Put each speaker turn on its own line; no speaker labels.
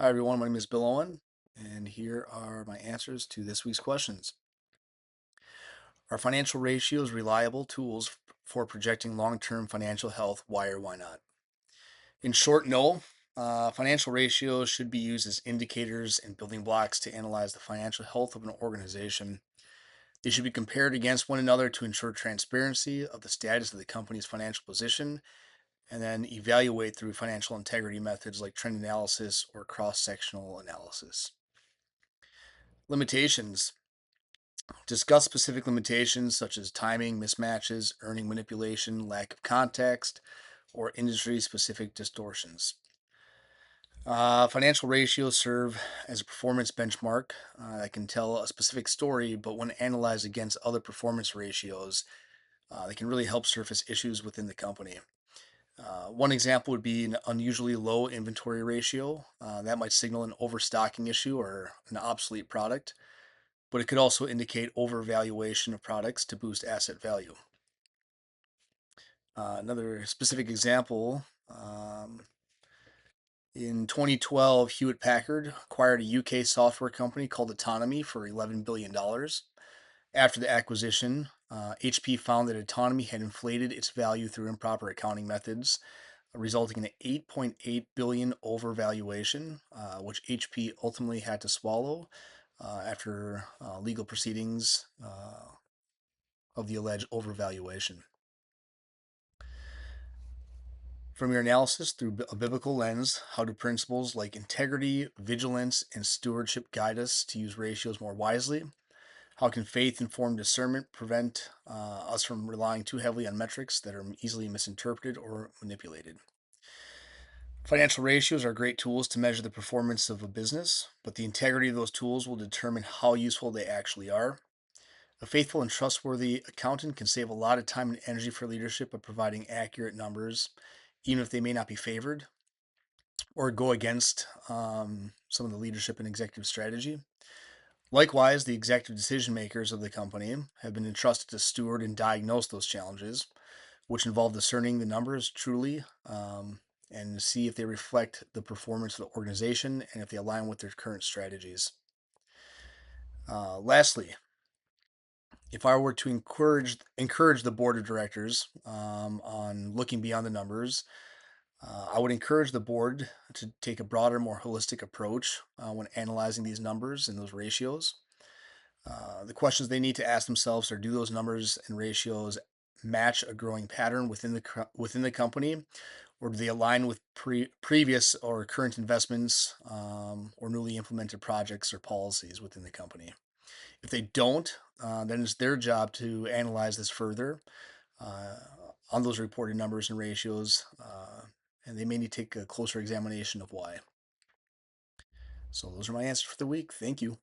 Hi everyone, my name is Bill Owen, and here are my answers to this week's questions. Are financial ratios reliable tools for projecting long-term financial health? Why or why not? In short, no. Financial ratios should be used as indicators and building blocks to analyze the financial health of an organization. They should be compared against one another to ensure transparency of the status of the company's financial position, and then evaluate through financial integrity methods like trend analysis or cross-sectional analysis. Limitations. Discuss specific limitations such as timing, mismatches, earning manipulation, lack of context, or industry specific distortions. Financial ratios serve as a performance benchmark that can tell a specific story, but when analyzed against other performance ratios, they can really help surface issues within the company. One example would be an unusually low inventory ratio. That might signal an overstocking issue or an obsolete product, but it could also indicate overvaluation of products to boost asset value. Another specific example, in 2012, Hewlett Packard acquired a UK software company called Autonomy for $11 billion. After the acquisition, HP found that Autonomy had inflated its value through improper accounting methods, resulting in an 8.8 billion overvaluation, which HP ultimately had to swallow after legal proceedings of the alleged overvaluation. From your analysis through a biblical lens, how do principles like integrity, vigilance, and stewardship guide us to use ratios more wisely? How can faith informed discernment prevent us from relying too heavily on metrics that are easily misinterpreted or manipulated? Financial ratios are great tools to measure the performance of a business, but the integrity of those tools will determine how useful they actually are. A faithful and trustworthy accountant can save a lot of time and energy for leadership by providing accurate numbers, even if they may not be favored or go against some of the leadership and executive strategy. Likewise, the executive decision makers of the company have been entrusted to steward and diagnose those challenges, which involve discerning the numbers truly and see if they reflect the performance of the organization and if they align with their current strategies. Lastly, if I were to encourage the board of directors on looking beyond the numbers, I would encourage the board to take a broader, more holistic approach when analyzing these numbers and those ratios. The questions they need to ask themselves are: do those numbers and ratios match a growing pattern within the company, or do they align with previous or current investments or newly implemented projects or policies within the company? If they don't, then it's their job to analyze this further uh, on those reported numbers and ratios, and they may need to take a closer examination of why. So those are my answers for the week. Thank you.